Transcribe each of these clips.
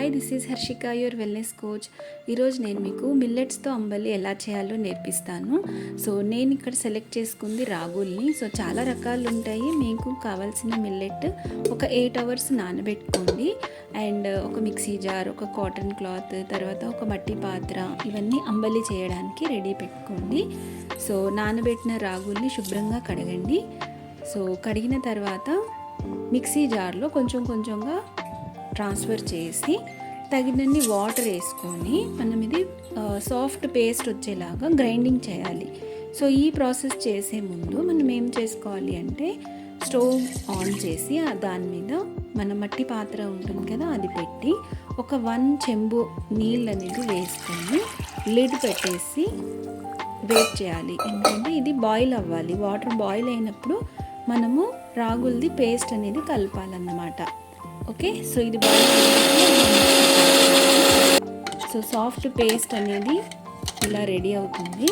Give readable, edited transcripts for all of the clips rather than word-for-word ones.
Hi, this is Harshika, your wellness coach. ఈరోజు నేను మీకు మిల్లెట్స్తో అంబలి ఎలా చేయాలో నేర్పిస్తాను. సో నేను ఇక్కడ సెలెక్ట్ చేసుకుంది రాగుల్ని. సో చాలా రకాలు ఉంటాయి. మీకు కావాల్సిన మిల్లెట్ ఒక 8 అవర్స్ నానబెట్టుకోండి. అండ్ ఒక మిక్సీ జార్, ఒక కాటన్ క్లాత్, తర్వాత ఒక మట్టి పాత్ర, ఇవన్నీ అంబలి చేయడానికి రెడీ పెట్టుకోండి. సో నానబెట్టిన రాగుల్ని శుభ్రంగా కడగండి. సో కడిగిన తర్వాత మిక్సీ జార్లో కొంచెం కొంచెంగా ట్రాన్స్ఫర్ చేసి తగినన్ని వాటర్ వేసుకొని మనం ఇది సాఫ్ట్ పేస్ట్ వచ్చేలాగా గ్రైండింగ్ చేయాలి. సో ఈ ప్రాసెస్ చేసే ముందు మనం ఏం చేసుకోవాలి అంటే స్టవ్ ఆన్ చేసి దాని మీద మన మట్టి పాత్ర ఉంటుంది కదా, అది పెట్టి ఒక 1 చెంబు నీళ్ళు అనేది వేసుకొని లిడ్ పెట్టేసి వెయిట్ చేయాలి. ఎందుకంటే ఇది బాయిల్ అవ్వాలి. వాటర్ బాయిల్ అయినప్పుడు మనము రాగులది పేస్ట్ అనేది కలపాలన్నమాట. ఓకే, సో ఇది సో సాఫ్ట్ పేస్ట్ అనేది ఇలా రెడీ అవుతుంది.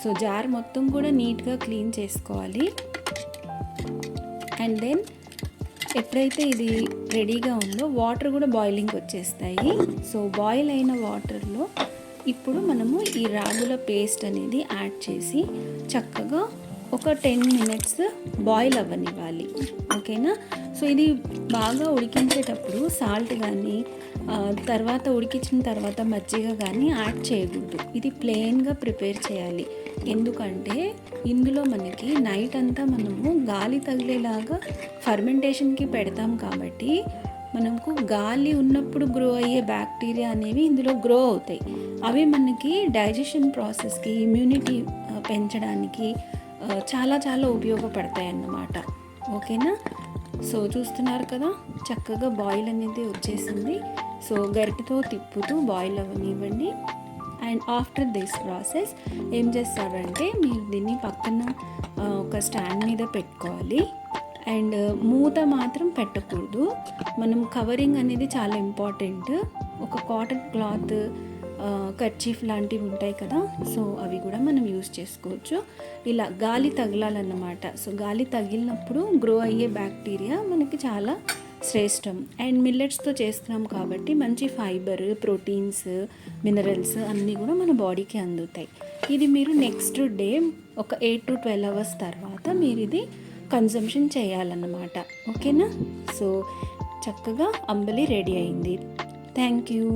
సో జార్ మొత్తం కూడా నీట్గా క్లీన్ చేసుకోవాలి. అండ్ దెన్ ఎప్పుడైతే ఇది రెడీగా ఉందో వాటర్ కూడా బాయిలింగ్ వచ్చేస్తాయి. సో బాయిల్ అయిన వాటర్లో ఇప్పుడు మనము ఈ రాగుల పేస్ట్ అనేది యాడ్ చేసి చక్కగా ఒక 10 మినిట్స్ బాయిల్ అవ్వనివ్వాలి. ఓకేనా. సో ఇది బాగా ఉడికించేటప్పుడు సాల్ట్ కానీ తర్వాత ఉడికించిన తర్వాత మజ్జిగ కానీ యాడ్ చేయకూడదు. ఇది ప్లెయిన్గా ప్రిపేర్ చేయాలి. ఎందుకంటే ఇందులో మనకి నైట్ అంతా మనము గాలి తగిలేలాగా ఫర్మెంటేషన్కి పెడతాం కాబట్టి మనకు గాలి ఉన్నప్పుడు గ్రో అయ్యే బ్యాక్టీరియా అనేవి ఇందులో గ్రో అవుతాయి. అవి మనకి డైజెషన్ ప్రాసెస్కి, ఇమ్యూనిటీ పెంచడానికి చాలా చాలా ఉపయోగపడతాయి అన్నమాట. ఓకేనా. సో చూస్తున్నారు కదా, చక్కగా బాయిల్ అనేది వచ్చేసింది. సో గరిటెతో తిప్పుతూ బాయిల్ అవ్వనివ్వండి. అండ్ ఆఫ్టర్ దిస్ ప్రాసెస్ ఏం చేస్తారంటే మీరు దీన్ని పక్కన ఒక స్టాండ్ మీద పెట్టుకోవాలి. అండ్ మూత మాత్రం పెట్టకూడదు. మనం కవరింగ్ అనేది చాలా ఇంపార్టెంట్. ఒక కాటన్ క్లాత్, కర్చీఫ్ లాంటివి ఉంటాయి కదా, సో అవి కూడా మనం యూజ్ చేసుకోవచ్చు. ఇలా గాలి తగలాలన్నమాట. సో గాలి తగిలినప్పుడు గ్రో అయ్యే బ్యాక్టీరియా మనకి చాలా శ్రేష్టం. అండ్ మిల్లెట్స్తో చేస్తున్నాం కాబట్టి మంచి ఫైబర్, ప్రోటీన్స్, మినరల్స్ అన్నీ కూడా మన బాడీకి అందుతాయి. ఇది మీరు నెక్స్ట్ డే ఒక 8 to 12 అవర్స్ తర్వాత మీరు ఇది కన్జంప్షన్ చేయాలన్నమాట. ఓకేనా. సో చక్కగా అంబలి రెడీ అయింది. Thank you.